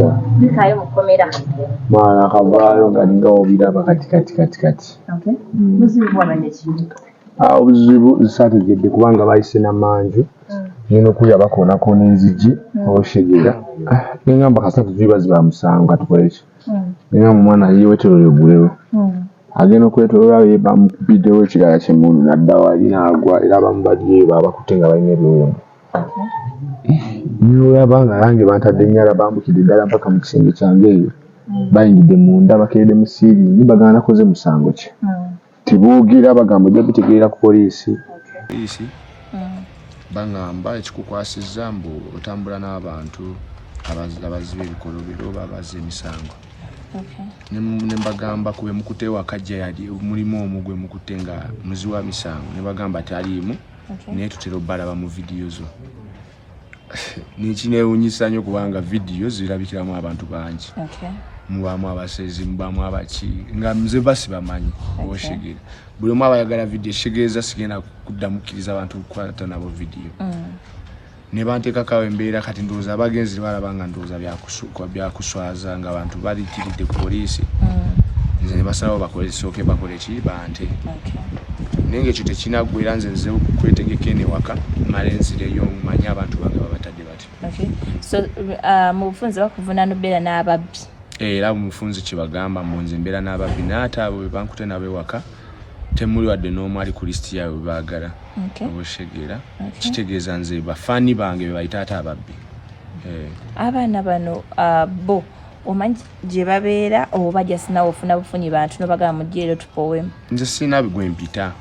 Asa. Nikayo mukomera. Mwana kavaayo nga ninga obiraba kati. Okay. Muzibu bwananye ki? Obuzibu zisaategedde kubanga bayise n'amanju. Nino okuyaba koona enzigi oshegera. Ningamba kasatu ziba musango katukoleki. Ninga mwana yiwetero yogulero. Agenda okwetolera yeba mu video ekirala ky'emundu nadda wali n'agwa era abamu badye babakutte nga balina ebiwundu. Niyo yabanga yange bantadde nnyala bambukidde ddala mpaka mu kisenge kyange eyo. Bayingidde munda bakeedde mu siiringi bagana nakoze musango ki. Tibuugira bagamba ojja bitegeera ku poliisi. Bangamba ekikukwasizza mbu otambula n'abantu abaziba ebikolobero oba abaza emisango. Ne mbagamba ku emukute wakajja yali mulimu omugwe mukute nga muziwa misango ne bagamba taliimu naye tutera obbalaba mu vidiyo zo. Nekinewunyisa nnyo kubanga vidiyo zirabikiramu abantu bangi. Mubamu abasezi mubamu abaki nga nze basibamanyi oshegera. Buli omu abayagala vidiyo shegeeza sigenda kuddamukkiriza abantu kukwata nabo vidiyo. Ne banteekako embeera kati ndowooza abagenzi balabanga ndowooza byakuswaza nga abantu balitiridde ku poliisi. Nze ne basalawo bakolesooke bakole ki bante. Naye ng'ekyo tekinaggwera nze kwetegeka eno ewaka male nzireyo mmanyi abantu bange babatadde bati. So mu bufunze bakuvunaana obeera n'ababbi. Era mu bufunze kye bagamba mu nze mbeera n'ababbi naate abo be bankute nabo ewaka temuli wadde n'omu ali ku lisiti yaabwe bwe baagala. Obushegera kitegeeza nze bafaani bange be bayita ate ababbi. Abaana bano bo omanyi gye babeera oba jasinawo ofuna bufunyi bantu nobagamba mujjeero tupowemu. Nze sirina gwe mpita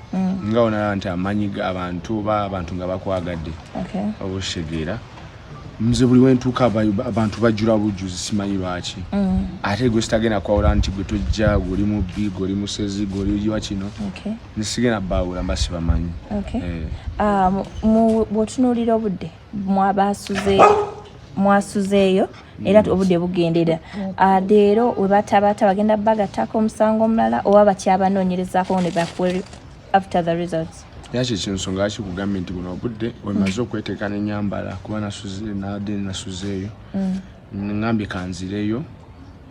nga onalaba nti amanyi abantu oba abantu nga bakwagadde. Obushegera nze buli wentuuka abantu bajjula bujjuzi simanyi lwaki. Ate gwe sitagenda kwawula nti gwe tojja guli mubbi goli musezi goli wa kino. Nesigenda baawula mba sibamanyi. Bw'otunuulira obudde mwasuzeeyo era obudde bugendera. Leero we batabata bagenda bagattako omusango omulala oba bakyabanoonyerezaako ne bakwere after the results. Yakyo ekyensonga lwaki kugambye nti buno obudde wemaze okweteeka n'ennyambala kuba nasuzeeyo ngambye kanzireyo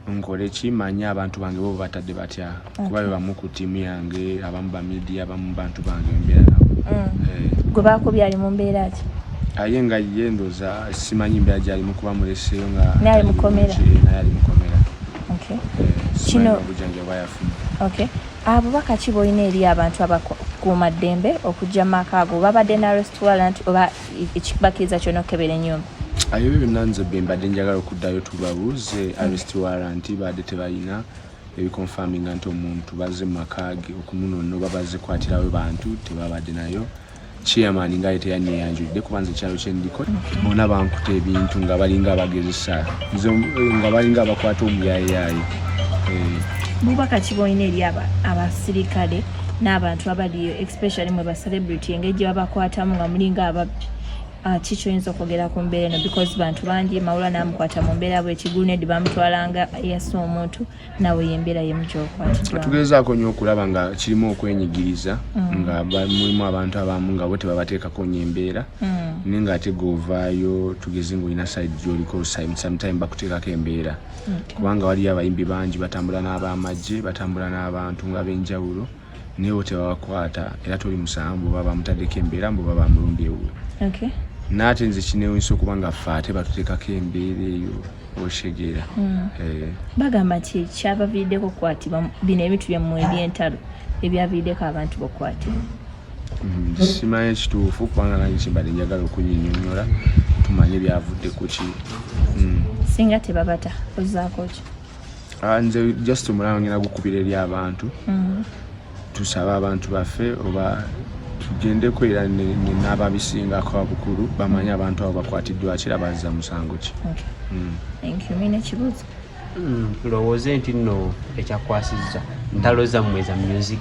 nkole ki manye abantu bange bo batadde batya kuba be bamu ku ttiimu yange abamu ba media abamu bantu bange embeera nabo. Gwe baakubye ali mu mbeera ki? Aye nga ye ndooza simanyi embeera gy'alimu kuba muleseeyo nga naye ali mukomera. Kino obujjanjabi bwayafuna. Abubaka ki bw'olina eri abantu abakuuma ddembe okujja mu maka ago babadde na restaurant oba ekibakiriza kyonna okebera ennyumba? Ayo byonna nze bye mbadde njagala okuddayo tubabuuze restaurant badde tebalina ebikonfaminga nti omuntu bazze mu maka ge okumunonna oba bazze kwatirawo bantu tebabadde nayo. Chairman nga yete yanyeyanjudde kuba nze kyalo kye ndiko bona bankuta ebintu nga balinga abagezesa nga balinga abakwata omuyayayi. Bubaka ki bw'olina eri abasirikale n'abantu abaliyo especially mwe ba celebrity engeri gye babakwatamu nga mulinga ababbi? Ki kyoyinza okwogera ku mbeera eno because bantu bangi mawula n'amukwata mu mbeera bw'ekigulu neddi bamutwalanga yassa omuntu nawe yembeera yemu gy'okwatiddwa. Tugezaako nnyo okulaba nga kirimu okwenyigiriza nga mulimu abantu abamu nga bo tebabateekako nnyo embeera naye ng'ate g'ovaayo tugeze ng'olina side gy'oliko sometime bakuteekako embeera kubanga waliyo abayimbi bangi batambula n'ab'amagye batambula n'abantu nga b'enjawulo naye bo tebabakwata era toli musango baba bamutaddeko embeera mbu baba bamulumbye ewuwe. Naate nze kinewunsa okuba nga ffe ate batuteekako embeera eyo oshegera. Bagamba nti kyabaviiriddeko okukwatibwa bino ebintu byammwe eby'entalo ebyaviiriddeko abantu bokwatibwa. Simanyi ekituufu kubanga nange kimbadde njagala okunyinyonnyola tumanye byavudde ku ki. Singa tebabata ozzaako ki? Nze just omulala ngenda gukubira eri abantu tusaba abantu baffe oba tugendeko era n'ababisingako abukulu bamanye abantu abo bakwatiddwa kira bazza musango ki. Thank you. Mina ekibuuzo? Tulowooze nti nno ekyakwasizza ntalo zammwe za music.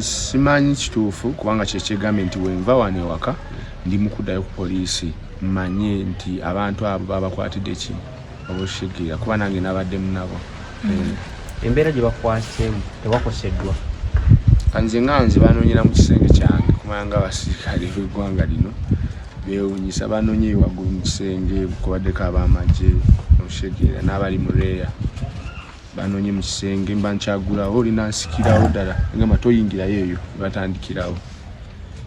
Simanyi kituufu kubanga kyekigambye nti wenva wano ewaka ndi mu kuddayo ku poliisi mmanye nti abantu abo babakwatidde ki obushigira kuba nange nabaddemu nabo. Embeera gye bakwaseemu tewakoseddwa? Kanze nganze banoonyera mu kisenge kyange kumanya nga abasirikale b'eggwanga lino beewuunyisa banoonye waggulu mu kisenge kubaddeko ab'amagye obushegera n'abali mu reya banonye mu kisenge mba nkyagulawo olina nsikirawo ddala ngamba toyingirayo eyo batandikirawo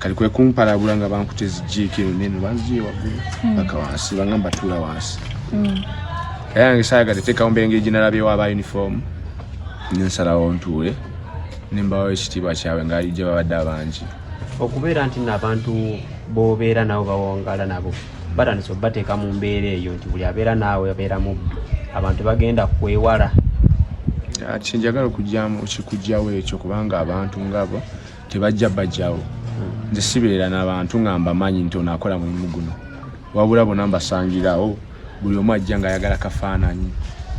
kali kwe kumpalabula nga bankute zijjiiko eno neno banziye waggulu paka wansi bangamba tuula wansi era nange saayagadde teekawo mbeera ginalabyewo aba uniform nensalawo ntuule nembawo ekitiibwa kyabwe ngaalijja babadde abangi okubeera nti n'abantu b'obeera nabo bawangala nabo batandise obbateeka mu mbeera eyo nti buli abeera naawe abeera mubbi abantu bagenda kwewala ati njagala okikugjawo ekyo kubanga abantu ngabo tebajja bajjawo nze sibeera n'abantu nga mbamanyi nti ono akola mulimu guno wabula bonna mbasangirawo buli omu ajja nga ayagala kafaananyi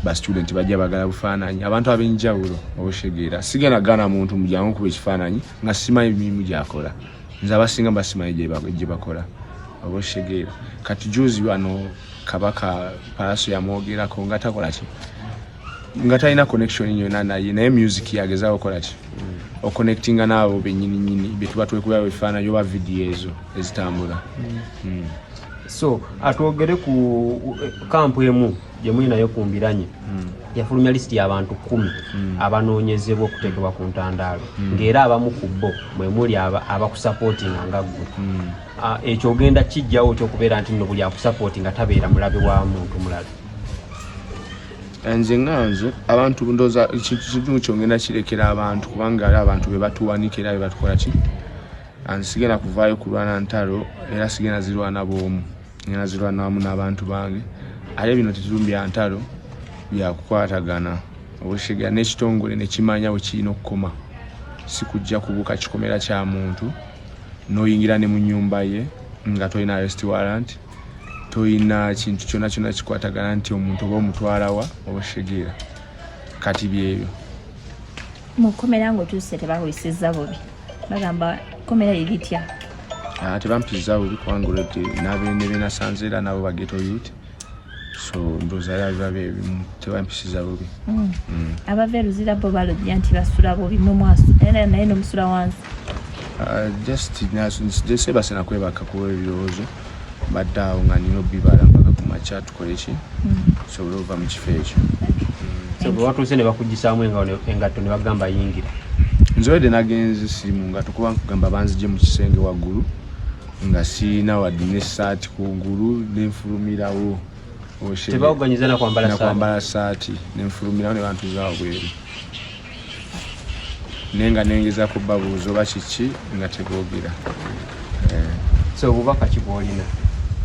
basitudenti bajja bagala bufaananyi abantu ab'enjawulo obushegera sigenda gaana muntu mujjangu kuba ekifaananyi nga simanyi mirimu gyakola nze abasinga mbasimanyi gye bakola obushegera kati juzi wano kabaka palaso yamwogerako nga takola ki nga talina connection yonna naye naye music yagezaawo okola ki oconnectinga naabo bennyininyini betuba twekubayo ebifaananyi oba vidiyo ezo ezitambula so atwogere ku kampu emu gye muli nayo ku mbiranye yafulumya lisiti y'abantu 10 abanoonyezebwa okuteekebwa ku ntandaalo ng'era abamu ku bo mwe muli abakusapootinga nga ggwe ekyo ogenda kijjawo ekyokubeera nti nno buli akusapootinga tabeera mulabe wa muntu mulala nze nganze abantu ndooza ekintu kyongenda kirekera abantu kubanga ali abantu be batuwanika era be batukola ki nze sigenda kuvaayo kulwana ntalo era sigenda zirwana bw'omu ngenda zirwana wamu n'abantu bange ate bino tetumbya ntalo byakukwatagana obushegera n'ekitongole nekimanya we kirina okukoma si kujja kubuuka kikomera kya muntu n'oyingira ne mu nnyumba ye nga tolina arrest warrant toyina kintu kyonna kyonna kikwatagana nti omuntu oba omutwalawa obushegera kati byebyo mukomera ng'otuuse tebakuyisizza bubi bagamba komera liritya tebampizza bubi kubanga olwedde n'abene benasanze era nabo bageto youth so ndooza era biba byebimu tebampisiza bubi abava eruzira bo balojja nti basula bubi mumwaso naye nomusula wansi just sebasena kwebaka kuwa ebirowoozo badde awo nga nina obbibala mpaka ku makya tukole ki tusobole okuva mu kifo ekyo bwe watuuse ne bakuggisaamu engatto ne bagamba yingira nze wedde nagenze sirimu nga tukuba nkugamba banzigye mu kisenge waggulu nga siina wadde n'essaati kungulu nenfulumirawo tebawuganyiza nakwambala saati nenfulumirawo ne bantuzaawo bweru naye nga nengeza ku babuuza oba kiki nga tegoogera so obubaka ki bwolina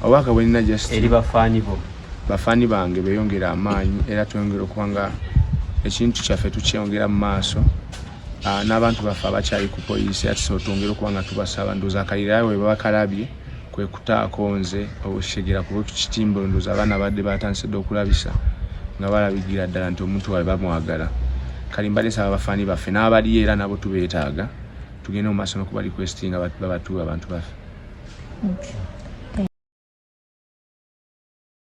obubaka bwenina just eri bafaani bo bafaani bange beyongera amaanyi era twongera okuba nga ekintu kyaffe tukyeyongera mu maaso n'abantu baffe abakyali ku poliisi ati so twongera okuba nga tubasaba ndooza akalirayo we babakalabye kwe kutaako nze obushegera kuba kitimba ndooza abaana badde batandise dde okulabisa nga balabigira ddala nti omuntu waabwe bamwagala kali mbadde saba bafaani baffe n'abaliyo era nabo tubeetaaga tugende mu maaso n'okuba requestinga babatuwe abantu baffe.